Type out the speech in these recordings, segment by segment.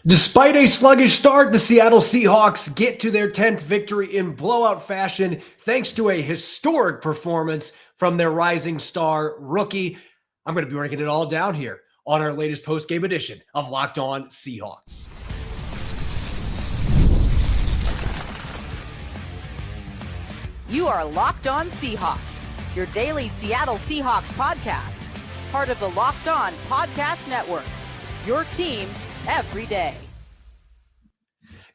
Despite a sluggish start, the Seattle Seahawks get to their 10th victory in blowout fashion thanks to a historic performance from their rising star rookie. I'm going to be breaking it all down here on our latest post-game edition of Locked On Seahawks. You are Locked On Seahawks, your daily Seattle Seahawks podcast, part of the Locked On Podcast Network, your team every day.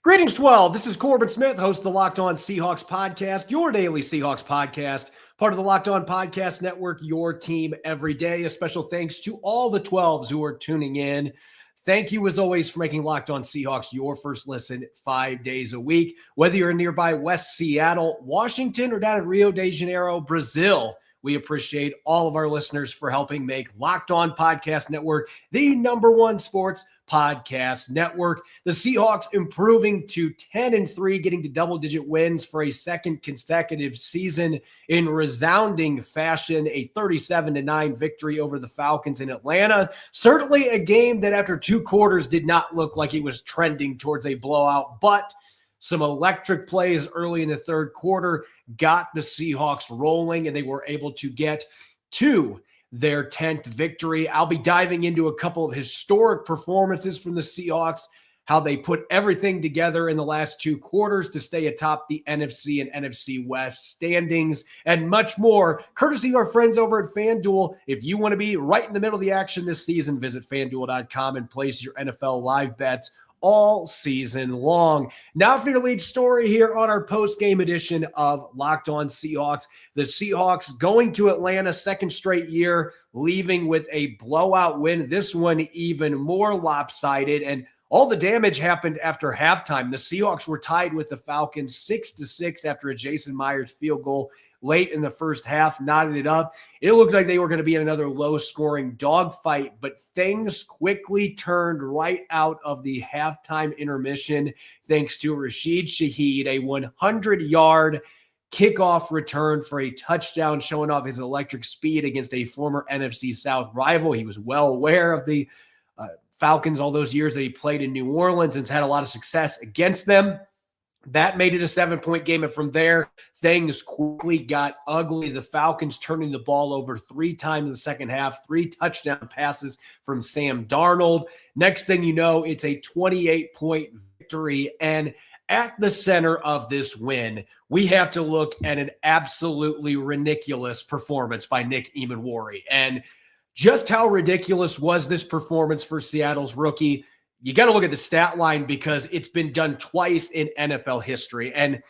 Greetings, 12. This is Corbin Smith, host of the Locked On Seahawks podcast, your daily Seahawks podcast, part of the Locked On Podcast Network, your team every day. A special thanks to all the 12s who are tuning in. Thank you, as always, for making Locked On Seahawks your first listen 5 days a week. Whether you're in nearby West Seattle, Washington, or down in Rio de Janeiro, Brazil, we appreciate all of our listeners for helping make Locked On Podcast Network the #1 sports podcast network. The Seahawks improving to 10-3, getting to double-digit wins for a second consecutive season in resounding fashion. A 37-9 victory over the Falcons in Atlanta. Certainly a game that after two quarters did not look like it was trending towards a blowout, but some electric plays early in the third quarter got the Seahawks rolling, and they were able to get to their 10th victory. I'll be diving into a couple of historic performances from the Seahawks, how they put everything together in the last two quarters to stay atop the NFC and NFC West standings, and much more, courtesy of our friends over at FanDuel. If you want to be right in the middle of the action this season, visit FanDuel.com and place your NFL live bets all season long. Now for your lead story here on our post-game edition of Locked On Seahawks. The Seahawks going to Atlanta, second straight year, leaving with a blowout win. This one even more lopsided, and all the damage happened after halftime. The Seahawks were tied with the Falcons 6-6 after a Jason Myers field goal late in the first half, knotted it up. It looked like they were going to be in another low-scoring dogfight, but things quickly turned right out of the halftime intermission thanks to Rashid Shaheed, a 100-yard kickoff return for a touchdown, showing off his electric speed against a former NFC South rival. He was well aware of the Falcons all those years that he played in New Orleans and has had a lot of success against them. That made it a 7-point game, and from there, things quickly got ugly. The Falcons turning the ball over 3 times in the second half, 3 touchdown passes from Sam Darnold. Next thing you know, it's a 28-point victory, and at the center of this win, we have to look at an absolutely ridiculous performance by Nick Emmanwori. And just how ridiculous was this performance for Seattle's rookie? You got to look at the stat line because it's been done twice in NFL history. And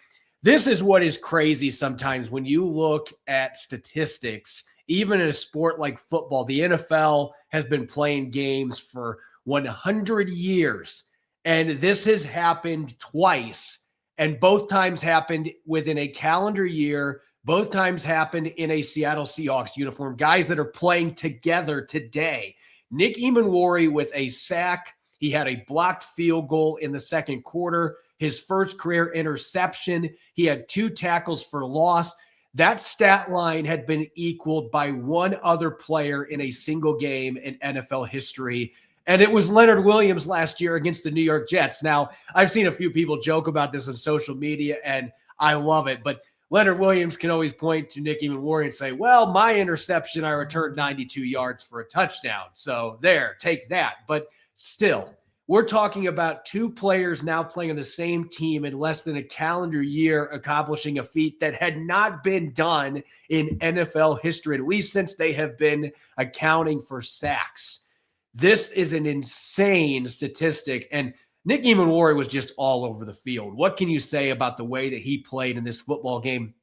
this is what is crazy sometimes when you look at statistics, even in a sport like football. The NFL has been playing games for 100 years, and this has happened twice. And both times happened within a calendar year. Both times happened in a Seattle Seahawks uniform. Guys that are playing together today. Nick Emmanwori with a sack. He had a blocked field goal in the second quarter, his first career interception. He had 2 tackles for loss. That stat line had been equaled by one other player in a single game in NFL history, and it was Leonard Williams last year against the New York Jets. Now, I've seen a few people joke about this on social media, and I love it, but Leonard Williams can always point to Nick Emmanwori and say, well, my interception, I returned 92 yards for a touchdown. So there, take that. But still, we're talking about 2 players now playing on the same team in less than a calendar year, accomplishing a feat that had not been done in NFL history, at least since they have been accounting for sacks. This is an insane statistic, and Nick Emmanwori was just all over the field. What can you say about the way that he played in this football game,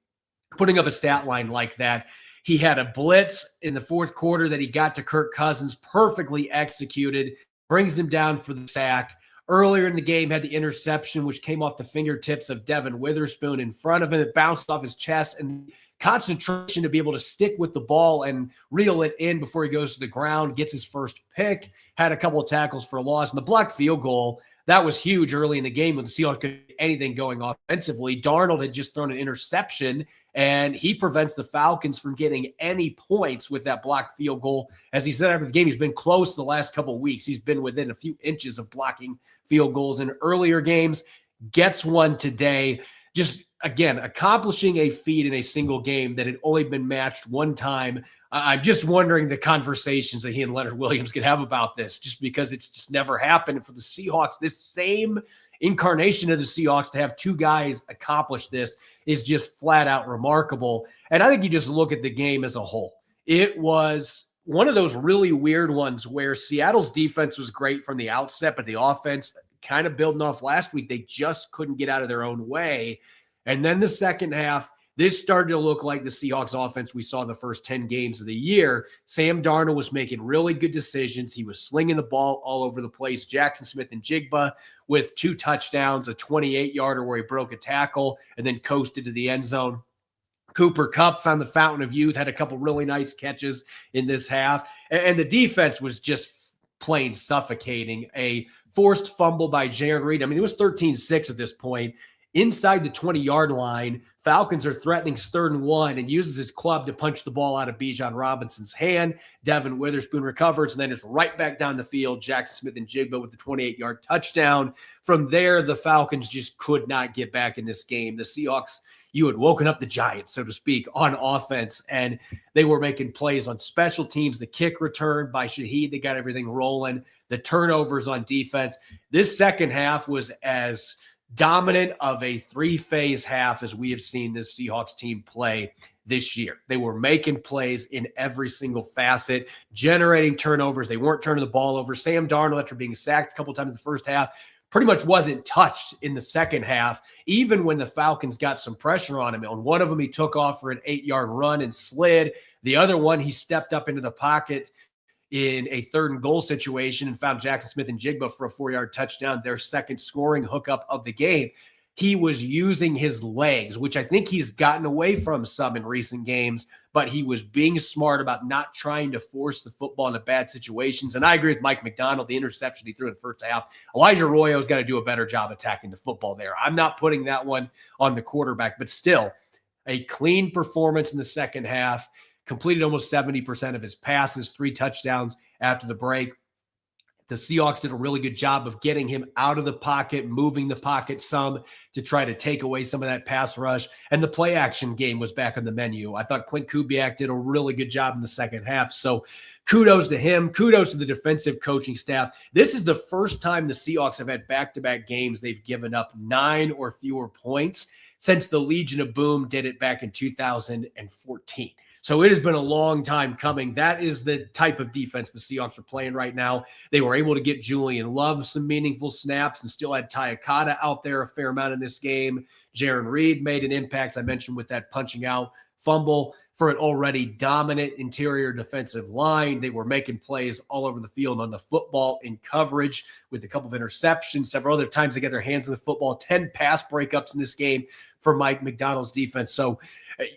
putting up a stat line like that? He had a blitz in the fourth quarter that he got to Kirk Cousins, perfectly executed, brings him down for the sack. Earlier in the game, had the interception, which came off the fingertips of Devin Witherspoon in front of him. It bounced off his chest, and concentration to be able to stick with the ball and reel it in before he goes to the ground, gets his first pick, had a couple of tackles for a loss. And the blocked field goal, That was huge early in the game when the Seahawks couldn't get anything going offensively. Darnold had just thrown an interception, and he prevents the Falcons from getting any points with that blocked field goal. As he said after the game, he's been close the last couple of weeks. He's been within a few inches of blocking field goals in earlier games. Gets one today. Just, again, accomplishing a feat in a single game that had only been matched one time. I'm just wondering the conversations that he and Leonard Williams could have about this, just because it's just never happened. And for the Seahawks, this same incarnation of the Seahawks to have two guys accomplish this is just flat out remarkable. And I think you just look at the game as a whole. It was one of those really weird ones where Seattle's defense was great from the outset, but the offense kind of building off last week, they just couldn't get out of their own way. And then the second half, this started to look like the Seahawks offense we saw the first 10 games of the year. Sam Darnold was making really good decisions. He was slinging the ball all over the place. Jackson Smith-Njigba with 2 touchdowns, a 28-yarder where he broke a tackle and then coasted to the end zone. Cooper Kupp found the fountain of youth, had a couple really nice catches in this half. And the defense was just plain suffocating. A forced fumble by Jarran Reed. I mean, it was 13-6 at this point. Inside the 20-yard line, Falcons are threatening 3rd and 1 and uses his club to punch the ball out of Bijan Robinson's hand. Devin Witherspoon recovers, and then it's right back down the field. Jackson Smith-Njigba with the 28-yard touchdown. From there, the Falcons just could not get back in this game. The Seahawks, you had woken up the Giants, so to speak, on offense, and they were making plays on special teams. The kick return by Shaheed, they got everything rolling. The turnovers on defense. This second half was as dominant of a 3-phase half as we have seen this Seahawks team play this year. They were making plays in every single facet, generating turnovers. They weren't turning the ball over. Sam Darnold, after being sacked a couple times in the first half, pretty much wasn't touched in the second half, even when the Falcons got some pressure on him. On one of them, he took off for an 8-yard run and slid. The other one, he stepped up into the pocket in a 3rd and goal situation and found Jackson Smith-Njigba for a 4-yard touchdown, their second scoring hookup of the game. He was using his legs, which I think he's gotten away from some in recent games, but he was being smart about not trying to force the football into bad situations. And I agree with Mike McDonald, the interception he threw in the first half. Elijah Arroyo's got to do a better job attacking the football there. I'm not putting that one on the quarterback, but still a clean performance in the second half. Completed almost 70% of his passes, 3 touchdowns after the break. The Seahawks did a really good job of getting him out of the pocket, moving the pocket some to try to take away some of that pass rush. And the play action game was back on the menu. I thought Clint Kubiak did a really good job in the second half. So kudos to him. Kudos to the defensive coaching staff. This is the first time the Seahawks have had back-to-back games they've given up 9 or fewer points since the Legion of Boom did it back in 2014. So it has been a long time coming. That is the type of defense the Seahawks are playing right now. They were able to get Julian Love some meaningful snaps and still had Tyakata out there a fair amount in this game. Jarran Reed made an impact, I mentioned, with that punching out fumble for an already dominant interior defensive line. They were making plays all over the field on the football in coverage with a couple of interceptions. Several other times they got their hands on the football. 10 pass breakups in this game for Mike McDonald's defense. So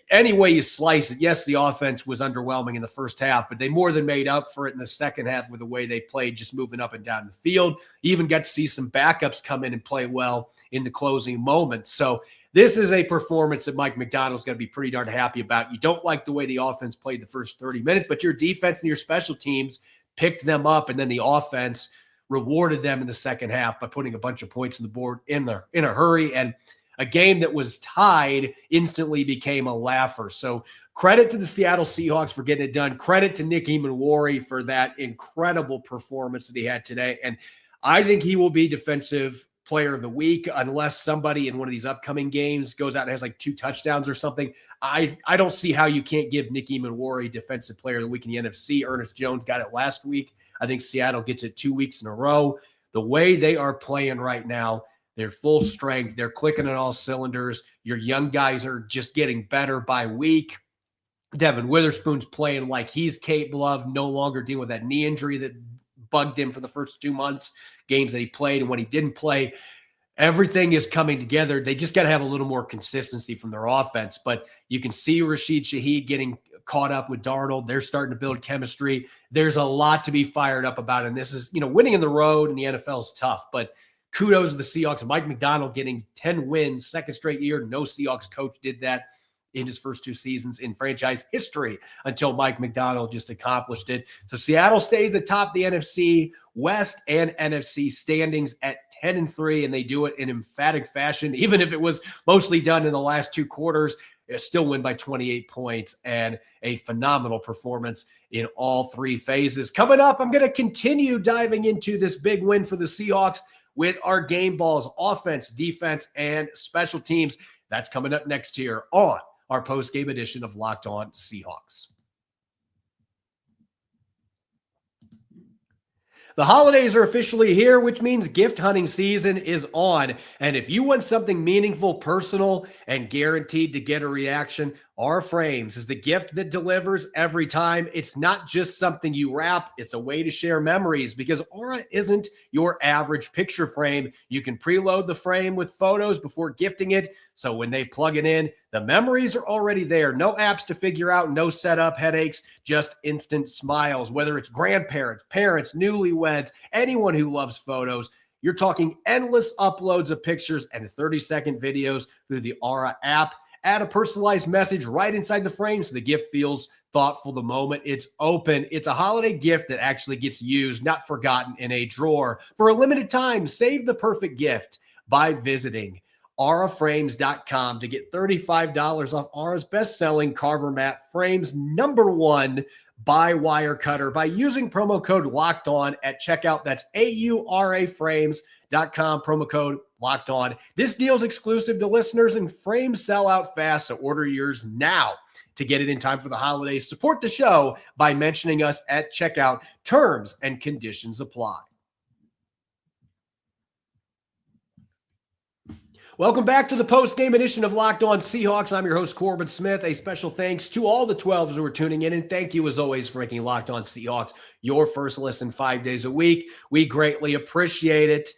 any way you slice it, yes, the offense was underwhelming in the first half, but they more than made up for it in the second half with the way they played, just moving up and down the field. Even got to see some backups come in and play well in the closing moments. So this is a performance that Mike McDonald's going to be pretty darn happy about. You don't like the way the offense played the first 30 minutes, but your defense and your special teams picked them up, and then the offense rewarded them in the second half by putting a bunch of points on the board in a hurry. And a game that was tied instantly became a laugher. So credit to the Seattle Seahawks for getting it done. Credit to Nick Emmanwori for that incredible performance that he had today. And I think he will be Defensive Player of the Week unless somebody in one of these upcoming games goes out and has like 2 touchdowns or something. I don't see how you can't give Nick Emmanwori Defensive Player of the Week in the NFC. Ernest Jones got it last week. I think Seattle gets it 2 weeks in a row. The way they are playing right now, they're full strength. They're clicking on all cylinders. Your young guys are just getting better by week. Devin Witherspoon's playing like he's capable of, no longer dealing with that knee injury that bugged him for the first 2 months, games that he played and when he didn't play. Everything is coming together. They just got to have a little more consistency from their offense. But you can see Rashid Shaheed getting caught up with Darnold. They're starting to build chemistry. There's a lot to be fired up about. And this is, winning in the road in the NFL is tough, but kudos to the Seahawks. Mike Macdonald getting 10 wins, second straight year. No Seahawks coach did that in his first 2 seasons in franchise history until Mike Macdonald just accomplished it. So Seattle stays atop the NFC West and NFC standings at 10-3, and they do it in emphatic fashion. Even if it was mostly done in the last 2 quarters, they still win by 28 points and a phenomenal performance in all 3 phases. Coming up, I'm going to continue diving into this big win for the Seahawks with our game balls, offense, defense, and special teams. That's coming up next here on our post-game edition of Locked On Seahawks. The holidays are officially here, which means gift hunting season is on. And if you want something meaningful, personal, and guaranteed to get a reaction, Aura Frames is the gift that delivers every time. It's not just something you wrap, it's a way to share memories, because Aura isn't your average picture frame. You can preload the frame with photos before gifting it, so when they plug it in, the memories are already there. No apps to figure out, no setup headaches, just instant smiles. Whether it's grandparents, parents, newlyweds, anyone who loves photos, you're talking endless uploads of pictures and 30-second videos through the Aura app. Add a personalized message right inside the frame so the gift feels thoughtful the moment it's open. It's a holiday gift that actually gets used, not forgotten in a drawer. For a limited time, save the perfect gift by visiting auraframes.com to get $35 off Aura's best-selling Carver Mat Frames #1 by wire cutter by using promo code Locked On at checkout. That's auraframes.com, promo code Locked On. This deal is exclusive to listeners, and frames sell out fast, so order yours now to get it in time for the holidays. Support the show by mentioning us at checkout. Terms and conditions apply. Welcome back to the post-game edition of Locked On Seahawks. I'm your host, Corbin Smith. A special thanks to all the 12s who are tuning in, and thank you, as always, for making Locked On Seahawks your first listen 5 days a week. We greatly appreciate it.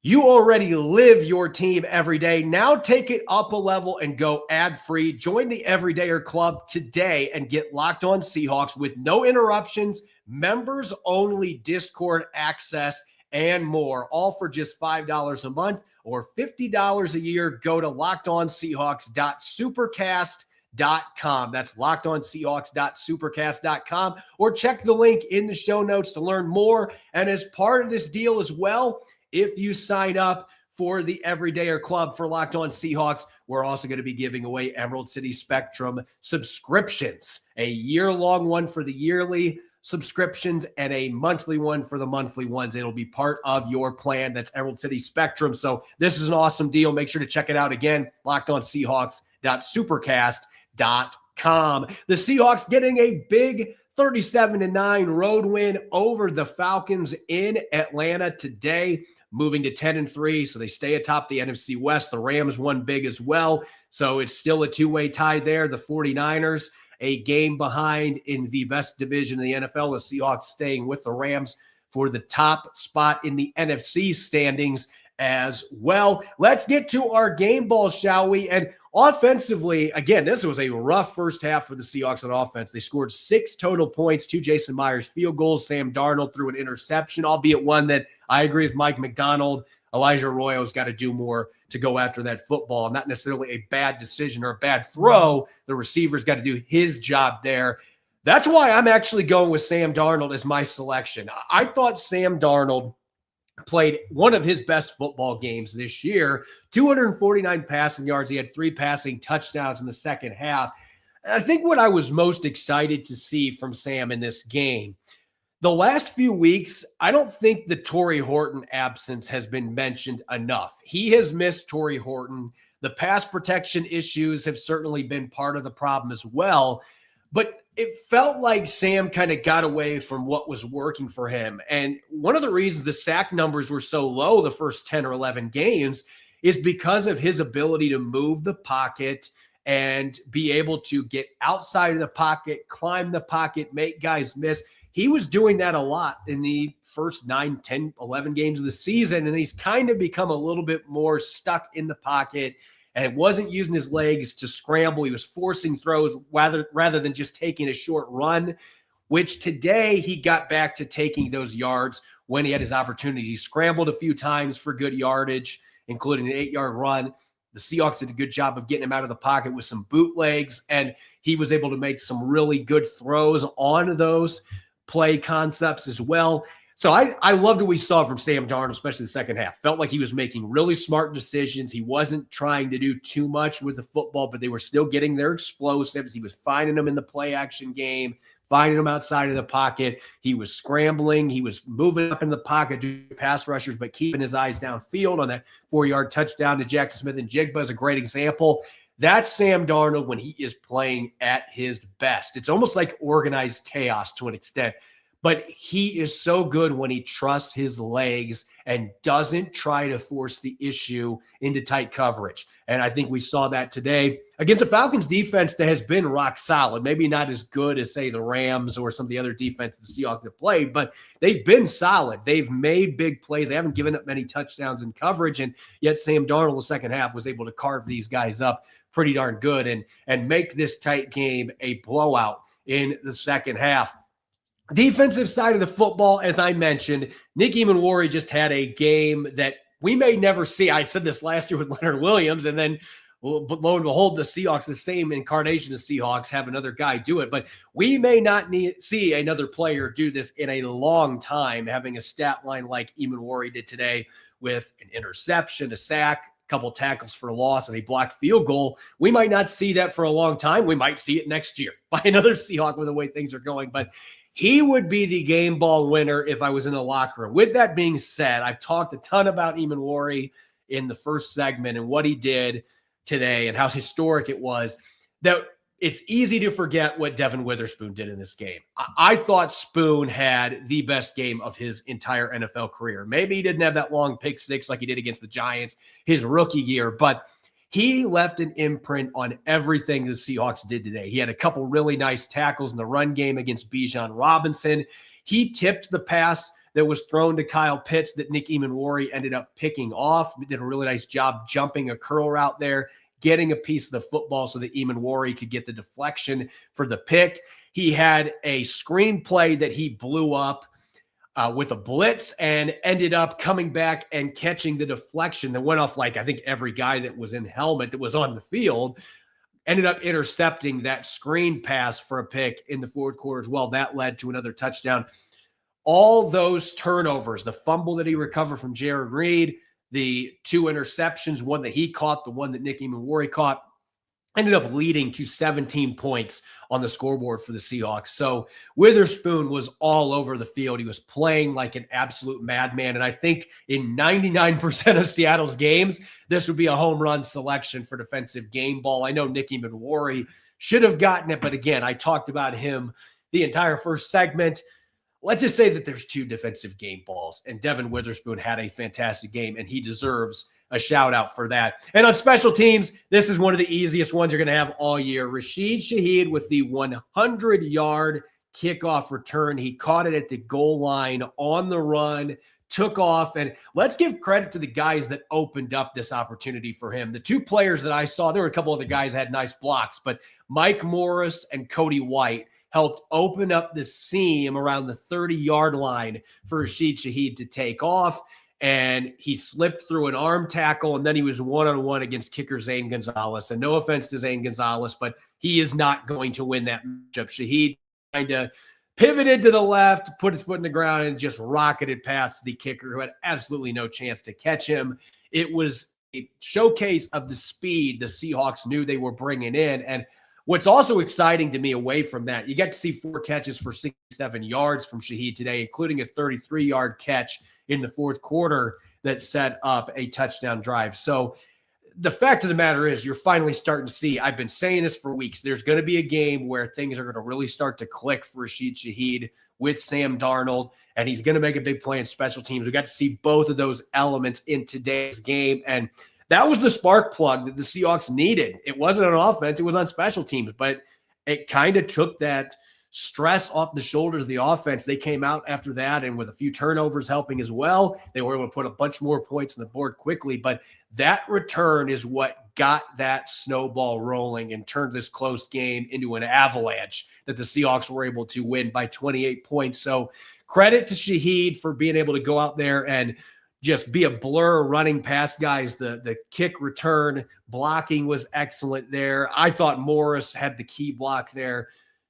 You already live your team every day. Now take it up a level and go ad-free. Join the Everydayer Club today and get Locked On Seahawks with no interruptions, members-only Discord access, and more, all for just $5 a month or $50 a year. Go to lockedonseahawks.supercast.com. That's lockedonseahawks.supercast.com, or check the link in the show notes to learn more. And as part of this deal as well, if you sign up for the Everydayer Club for Locked On Seahawks, we're also going to be giving away Emerald City Spectrum subscriptions, a year-long one for the yearly subscriptions and a monthly one for the monthly ones. It'll be part of your plan. That's Emerald City Spectrum. So this is an awesome deal. Make sure to check it out again, lockedonseahawks.supercast.com. The Seahawks getting a big 37-9 road win over the Falcons in Atlanta today, moving to 10-3. So they stay atop the NFC West. The Rams won big as well. So it's still a two-way tie there. The 49ers, a game behind in the best division in the NFL. The Seahawks staying with the Rams for the top spot in the NFC standings as well. Let's get to our game balls, shall we? And offensively, again, this was a rough first half for the Seahawks on offense. They scored 6 total points, 2 Jason Myers field goals. Sam Darnold threw an interception, albeit one that I agree with Mike Macdonald. Elijah Arroyo's got to do more to go after that football. Not necessarily a bad decision or a bad throw. The receiver's got to do his job there. That's why I'm actually going with Sam Darnold as my selection. I thought Sam Darnold played one of his best football games this year. 249 passing yards. He had 3 passing touchdowns in the second half. I think what I was most excited to see from Sam in this game, the last few weeks, I don't think the Torrey Horton absence has been mentioned enough. He has missed Torrey Horton. The pass protection issues have certainly been part of the problem as well. But it felt like Sam kind of got away from what was working for him. And one of the reasons the sack numbers were so low the first 10 or 11 games is because of his ability to move the pocket and be able to get outside of the pocket, climb the pocket, make guys miss. He was doing that a lot in the first 9, 10, 11 games of the season, and he's kind of become a little bit more stuck in the pocket and wasn't using his legs to scramble. He was forcing throws rather than just taking a short run, which today he got back to taking those yards when he had his opportunities. He scrambled a few times for good yardage, including an 8-yard run. The Seahawks did a good job of getting him out of the pocket with some bootlegs, and he was able to make some really good throws on those play concepts as well. So I loved what we saw from Sam Darnold, especially the second half. Felt like he was making really smart decisions. He wasn't trying to do too much with the football, but they were still getting their explosives. He was finding them in the play action game, finding them outside of the pocket. He was scrambling. He was moving up in the pocket to pass rushers, but keeping his eyes downfield. On that 4-yard touchdown to Jackson Smith and Jigba is a great example. That's Sam Darnold when he is playing at his best. It's almost like organized chaos to an extent, but he is so good when he trusts his legs and doesn't try to force the issue into tight coverage. And I think we saw that today against the Falcons defense that has been rock solid. Maybe not as good as, say, the Rams or some of the other defenses the Seahawks have played, but they've been solid. They've made big plays. They haven't given up many touchdowns in coverage, and yet Sam Darnold in the second half was able to carve these guys up pretty darn good and make this tight game a blowout in the second half. Defensive side of the football, as I mentioned, Nick Emmanwori just had a game that we may never see. I said this last year with Leonard Williams, and then lo and behold, the Seahawks, the same incarnation of Seahawks, have another guy do it. But we may not see another player do this in a long time, having a stat line like Emmanwori did today with an interception, a sack, couple tackles for loss, and a blocked field goal. We might not see that for a long time. We might see it next year by another Seahawk with the way things are going. But he would be the game ball winner if I was in the locker room. With that being said, I've talked a ton about Emmanwori in the first segment and what he did today and how historic it was, that it's easy to forget what Devin Witherspoon did in this game. I thought Spoon had the best game of his entire NFL career. Maybe he didn't have that long pick six like he did against the Giants his rookie year, but he left an imprint on everything the Seahawks did today. He had a couple really nice tackles in the run game against Bijan Robinson. He tipped the pass that was thrown to Kyle Pitts that Nick Emmanwori ended up picking off. He did a really nice job jumping a curl route there, getting a piece of the football so that Emmanwori could get the deflection for the pick. He had a screenplay that he blew up with a blitz and ended up coming back and catching the deflection that went off like I think every guy that was in helmet that was on the field, ended up intercepting that screen pass for a pick in the fourth quarter as well. That led to another touchdown. All those turnovers, the fumble that he recovered from Jared Reed, the 2 interceptions, one that he caught, the one that Nick Emmanwori caught, ended up leading to 17 points on the scoreboard for the Seahawks. So Witherspoon was all over the field. He was playing like an absolute madman. And I think in 99% of Seattle's games, this would be a home run selection for defensive game ball. I know Nick Emmanwori should have gotten it, but again, I talked about him the entire first segment. Let's just say that there's 2 defensive game balls, and Devin Witherspoon had a fantastic game, and he deserves a shout out for that. And on special teams, this is one of the easiest ones you're going to have all year. Rashid Shaheed with the 100-yard kickoff return. He caught it at the goal line on the run, took off, and let's give credit to the guys that opened up this opportunity for him. The 2 players that I saw, there were a couple other guys that had nice blocks, but Mike Morris and Cody White helped open up the seam around the 30-yard line for Rashid Shaheed to take off. And he slipped through an arm tackle, and then he was one-on-one against kicker Zane Gonzalez. And no offense to Zane Gonzalez, but he is not going to win that matchup. Shaheed kind of pivoted to the left, put his foot in the ground, and just rocketed past the kicker, who had absolutely no chance to catch him. It was a showcase of the speed the Seahawks knew they were bringing in. And what's also exciting to me away from that, you get to see 4 catches for 67 yards from Shaheed today, including a 33-yard catch in the fourth quarter that set up a touchdown drive. So the fact of the matter is you're finally starting to see, I've been saying this for weeks, there's going to be a game where things are going to really start to click for Rashid Shaheed with Sam Darnold, and he's going to make a big play in special teams. We got to see both of those elements in today's game, and that was the spark plug that the Seahawks needed. It wasn't on offense, it was on special teams, but it kind of took that stress off the shoulders of the offense. They came out after that, and with a few turnovers helping as well, they were able to put a bunch more points on the board quickly. But that return is what got that snowball rolling and turned this close game into an avalanche that the Seahawks were able to win by 28 points. So credit to Shaheed for being able to go out there and just be a blur running past guys. The kick return blocking was excellent there. I thought Morris had the key block there,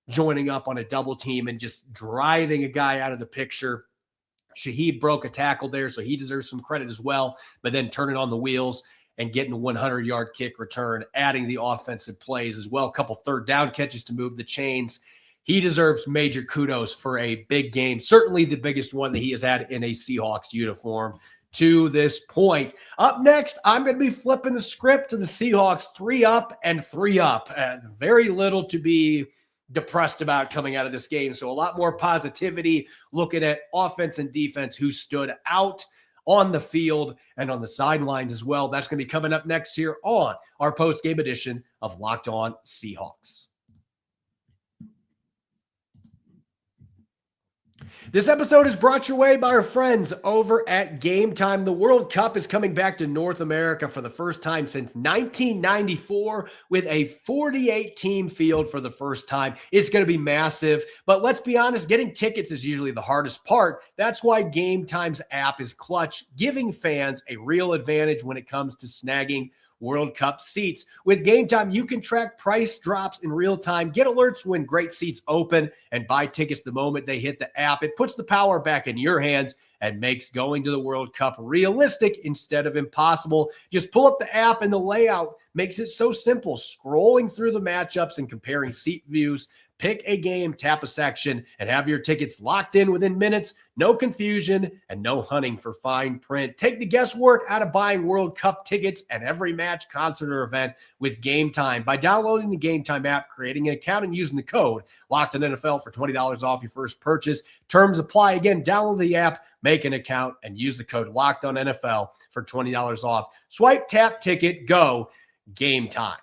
joining up on a double team and just driving a guy out of the picture. Shaheed broke a tackle there, so he deserves some credit as well, but then turning on the wheels and getting a 100-yard kick return, adding the offensive plays as well. A couple third down catches to move the chains. He deserves major kudos for a big game, certainly the biggest one that he has had in a Seahawks uniform to this point. Up next, I'm going to be flipping the script to the Seahawks 3 up and 3 up. Very little to be depressed about coming out of this game. So a lot more positivity looking at offense and defense who stood out on the field and on the sidelines as well. That's going to be coming up next here on our post-game edition of Locked On Seahawks. This episode is brought your way by our friends over at Game Time. The World Cup is coming back to North America for the first time since 1994 with a 48-team field for the first time. It's going to be massive, but let's be honest, getting tickets is usually the hardest part. That's why Game Time's app is clutch, giving fans a real advantage when it comes to snagging World Cup seats. With Game Time, you can track price drops in real time, get alerts when great seats open, and buy tickets the moment they hit the app. It puts the power back in your hands and makes going to the World Cup realistic instead of impossible. Just pull up the app and the layout makes it so simple. Scrolling through the matchups and comparing seat views, pick a game, tap a section, and have your tickets locked in within minutes. No confusion and no hunting for fine print. Take the guesswork out of buying World Cup tickets and every match, concert, or event with Game Time. By downloading the Game Time app, creating an account, and using the code LOCKEDONNFL for $20 off your first purchase. Terms apply. Again, download the app, make an account, and use the code LOCKEDONNFL for $20 off. Swipe, tap, ticket, go. Game Time.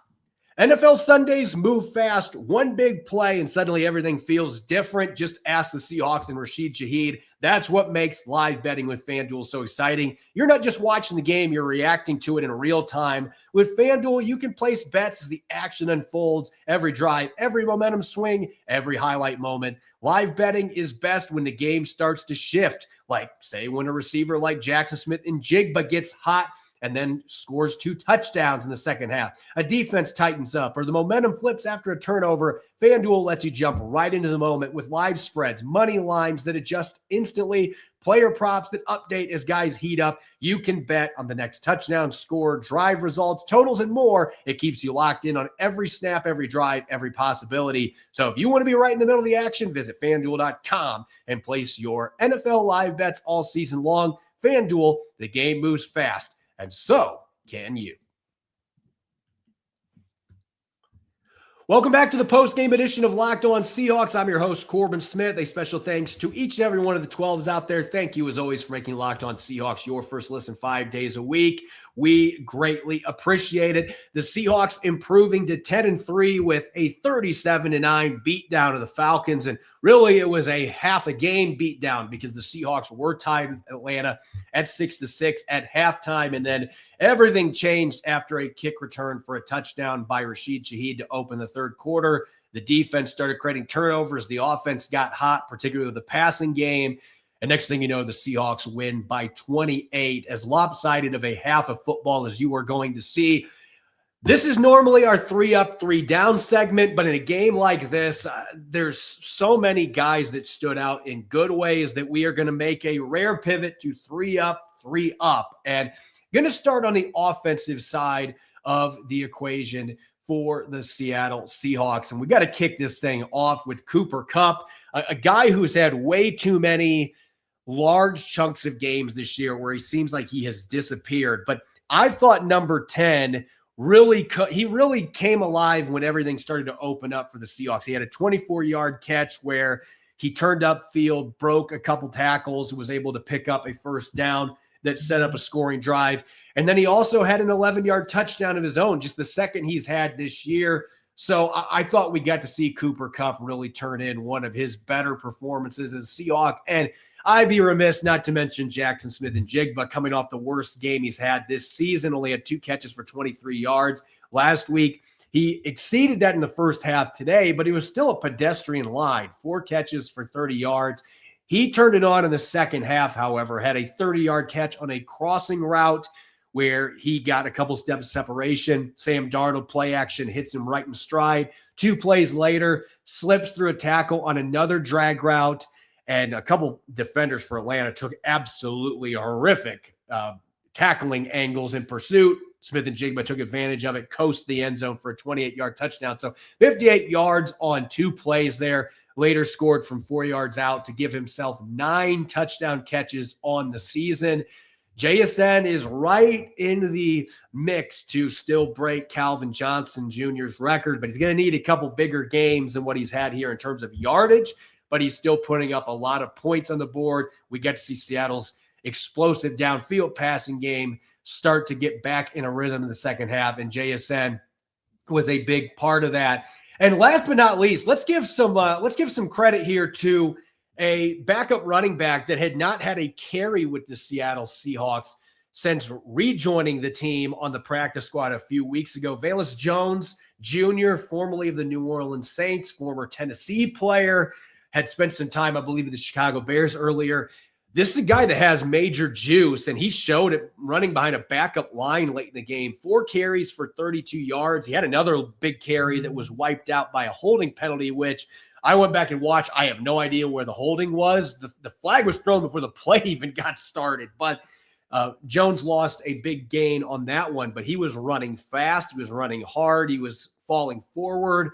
NFL Sundays move fast. One big play and suddenly everything feels different. Just ask the Seahawks and Rashid Shaheed. That's what makes live betting with FanDuel so exciting. You're not just watching the game, you're reacting to it in real time. With FanDuel, you can place bets as the action unfolds, every drive, every momentum swing, every highlight moment. Live betting is best when the game starts to shift, like say when a receiver like Jackson Smith-Njigba gets hot and then scores 2 touchdowns in the second half. A defense tightens up or the momentum flips after a turnover. FanDuel lets you jump right into the moment with live spreads, money lines that adjust instantly, player props that update as guys heat up. You can bet on the next touchdown, score, drive results, totals, and more. It keeps you locked in on every snap, every drive, every possibility. So if you want to be right in the middle of the action, visit FanDuel.com and place your NFL live bets all season long. FanDuel, the game moves fast. And so can you. Welcome back to the post-game edition of Locked On Seahawks. I'm your host, Corbin Smith. A special thanks to each and every one of the 12s out there. Thank you, as always, for making Locked On Seahawks your first listen 5 days a week. We greatly appreciate it. The Seahawks improving to 10-3 with a 37-9 beatdown of the Falcons. And really, it was a half a game beatdown because the Seahawks were tied with Atlanta at 6-6 at halftime. And then everything changed after a kick return for a touchdown by Rashid Shaheed to open the third quarter. The defense started creating turnovers. The offense got hot, particularly with the passing game. And next thing you know, the Seahawks win by 28, as lopsided of a half of football as you are going to see. This is normally our 3 up, 3 down segment, but in a game like this, there's so many guys that stood out in good ways that we are going to make a rare pivot to 3 up, 3 up. And going to start on the offensive side of the equation for the Seattle Seahawks. And we got to kick this thing off with Cooper Kupp, a guy who's had way too many large chunks of games this year where he seems like he has disappeared. But I thought number 10 really came alive when everything started to open up for the Seahawks. He had a 24-yard catch where he turned upfield, broke a couple tackles, was able to pick up a first down that set up a scoring drive. And then he also had an 11-yard touchdown of his own, just the second he's had this year. So I thought we got to see Cooper Kupp really turn in one of his better performances as a Seahawk. And I'd be remiss not to mention Jackson Smith-Njigba coming off the worst game he's had this season, only had 2 catches for 23 yards last week. He exceeded that in the first half today, but he was still a pedestrian line, 4 catches for 30 yards. He turned it on in the second half, however, had a 30-yard catch on a crossing route where he got a couple steps of separation. Sam Darnold play action hits him right in stride. 2 plays later, slips through a tackle on another drag route, and a couple defenders for Atlanta took absolutely horrific tackling angles in pursuit. Smith and Jigba took advantage of it, coast the end zone for a 28-yard touchdown. So 58 yards on 2 plays there. Later scored from 4 yards out to give himself 9 touchdown catches on the season. JSN is right in the mix to still break Calvin Johnson Jr.'s record, but he's going to need a couple bigger games than what he's had here in terms of yardage, but he's still putting up a lot of points on the board. We get to see Seattle's explosive downfield passing game start to get back in a rhythm in the second half, and JSN was a big part of that. And last but not least, let's give some credit here to a backup running back that had not had a carry with the Seattle Seahawks since rejoining the team on the practice squad a few weeks ago. Velus Jones Jr., formerly of the New Orleans Saints, former Tennessee player, had spent some time, I believe, with the Chicago Bears earlier. This is a guy that has major juice, and he showed it running behind a backup line late in the game. 4 carries for 32 yards. He had another big carry that was wiped out by a holding penalty, which I went back and watched. I have no idea where the holding was. The flag was thrown before the play even got started, but Jones lost a big gain on that one, but he was running fast. He was running hard. He was falling forward.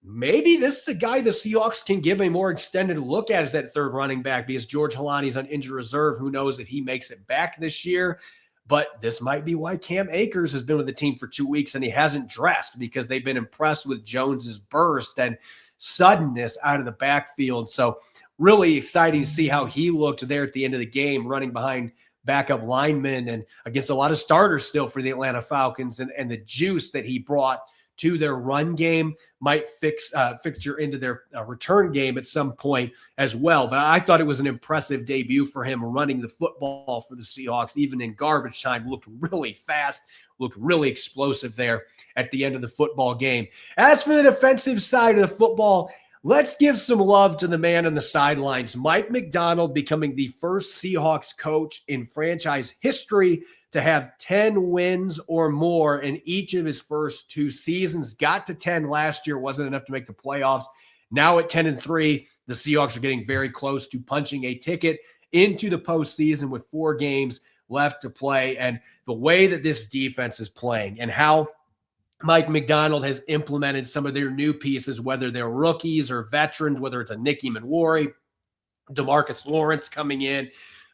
Maybe this is a guy the Seahawks can give a more extended look at as that third running back, because George Halani's on injured reserve. Who knows if he makes it back this year? But this might be why Cam Akers has been with the team for 2 weeks and he hasn't dressed, because they've been impressed with Jones's burst and suddenness out of the backfield. So really exciting to see how he looked there at the end of the game, running behind backup linemen and against a lot of starters still for the Atlanta Falcons, and the juice that he brought to their run game might fixture into their return game at some point as well. But I thought it was an impressive debut for him running the football for the Seahawks, even in garbage time. Looked really fast, looked really explosive there at the end of the football game. As for the defensive side of the football, let's give some love to the man on the sidelines. Mike Macdonald becoming the first Seahawks coach in franchise history to have 10 wins or more in each of his first 2 seasons. Got to 10 last year, wasn't enough to make the playoffs. Now at 10-3, the Seahawks are getting very close to punching a ticket into the postseason with 4 games left to play. And the way that this defense is playing and how Mike Macdonald has implemented some of their new pieces, whether they're rookies or veterans, whether it's a Nick Emmanwori, DeMarcus Lawrence coming in,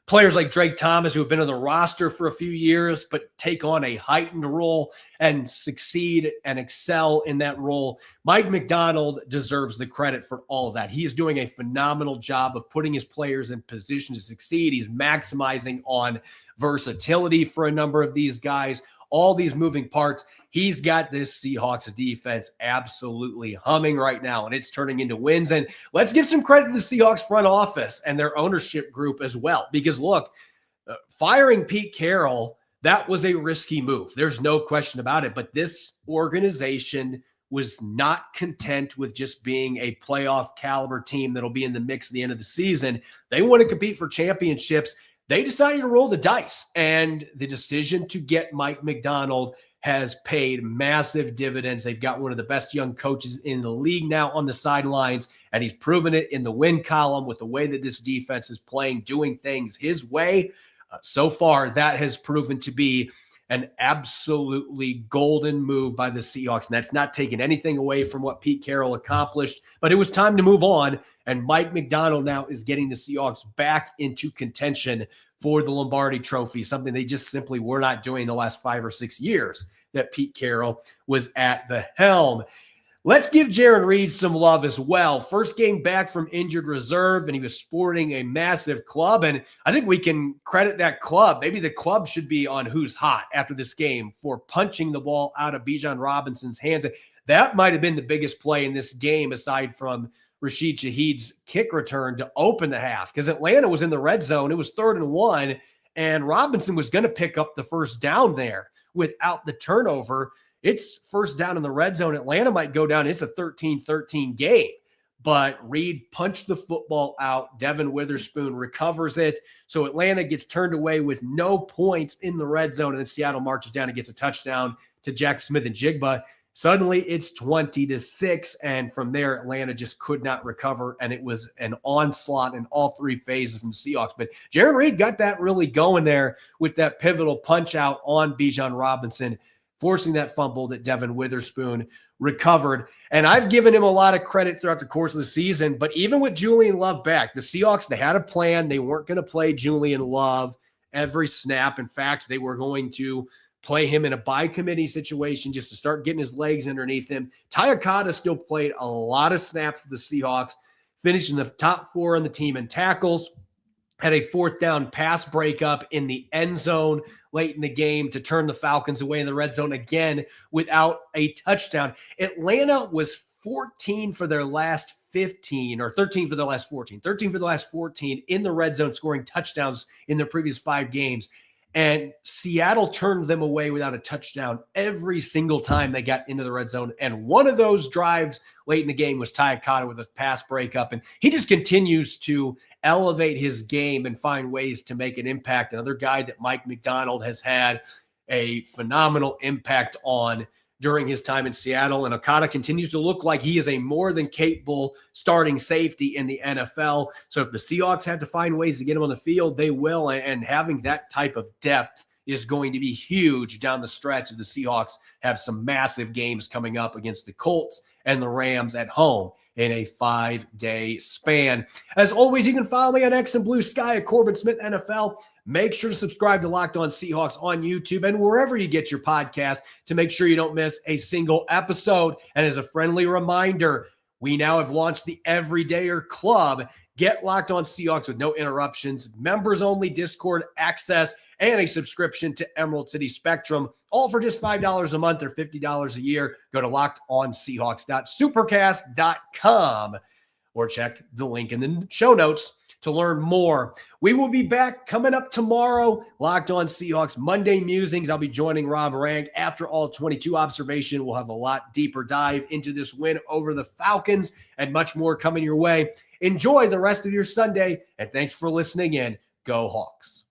players like Drake Thomas, who have been on the roster for a few years, but take on a heightened role and succeed and excel in that role. Mike Macdonald deserves the credit for all of that. He is doing a phenomenal job of putting his players in position to succeed. He's maximizing on versatility for a number of these guys, all these moving parts. He's got this Seahawks defense absolutely humming right now, and it's turning into wins. And let's give some credit to the Seahawks front office and their ownership group as well, because look, firing Pete Carroll, that was a risky move. There's no question about it. But this organization was not content with just being a playoff caliber team that'll be in the mix at the end of the season. They want to compete for championships. They decided to roll the dice, and the decision to get Mike Macdonald has paid massive dividends. They've got one of the best young coaches in the league now on the sidelines, and he's proven it in the win column with the way that this defense is playing, doing things his way. So far, that has proven to be an absolutely golden move by the Seahawks, and that's not taking anything away from what Pete Carroll accomplished, but it was time to move on, and Mike Macdonald now is getting the Seahawks back into contention for the Lombardi Trophy, something they just simply were not doing the last 5 or 6 years that Pete Carroll was at the helm. Let's give Jarran Reed some love as well. First game back from injured reserve, and he was sporting a massive club, and I think we can credit that club. Maybe the club should be on who's hot after this game for punching the ball out of Bijan Robinson's hands. That might have been the biggest play in this game, aside from Rashid Shaheed's kick return to open the half, because Atlanta was in the red zone. It was 3rd and 1, and Robinson was going to pick up the first down there without the turnover. It's first down in the red zone. Atlanta might go down. It's a 13-13 game. but Reed punched the football out. Devin Witherspoon recovers it. So Atlanta gets turned away with no points in the red zone, and then Seattle marches down and gets a touchdown to Jack Smith and Jigba. Suddenly it's 20-6, and from there, Atlanta just could not recover, and it was an onslaught in all three phases from the Seahawks. But Jaron Reed got that really going there with that pivotal punch out on Bijan Robinson, forcing that fumble that Devin Witherspoon recovered. And I've given him a lot of credit throughout the course of the season, but even with Julian Love back, the Seahawks, they had a plan. They weren't going to play Julian Love every snap. In fact, they were going to play him in a by committee situation just to start getting his legs underneath him. Tyakata still played a lot of snaps for the Seahawks, finished in the top 4 on the team in tackles, had a 4th down pass breakup in the end zone late in the game to turn the Falcons away in the red zone again without a touchdown. Atlanta was 14 for their last 15, or 13 for their last 14. 13 for the last 14 in the red zone, scoring touchdowns in their previous 5 games. And Seattle turned them away without a touchdown every single time they got into the red zone. And one of those drives late in the game was Tyakata with a pass breakup. And he just continues to elevate his game and find ways to make an impact. Another guy that Mike McDonald has had a phenomenal impact on during his time in Seattle. And Okada continues to look like he is a more than capable starting safety in the NFL. So if the Seahawks have to find ways to get him on the field, they will. And having that type of depth is going to be huge down the stretch as the Seahawks have some massive games coming up against the Colts and the Rams at home in a 5-day span. As always, you can follow me on X and Blue Sky at Corbin Smith NFL. Make sure to subscribe to Locked On Seahawks on YouTube and wherever you get your podcast to make sure you don't miss a single episode. And as a friendly reminder, we now have launched the Everydayer Club. Get Locked On Seahawks with no interruptions, members-only Discord access, and a subscription to Emerald City Spectrum, all for just $5 a month or $50 a year. Go to lockedonseahawks.supercast.com or check the link in the show notes to learn more. We will be back coming up tomorrow. Locked On Seahawks Monday Musings. I'll be joining Rob Rank after all 22 observation. We'll have a lot deeper dive into this win over the Falcons and much more coming your way. Enjoy the rest of your Sunday, and thanks for listening in. Go Hawks.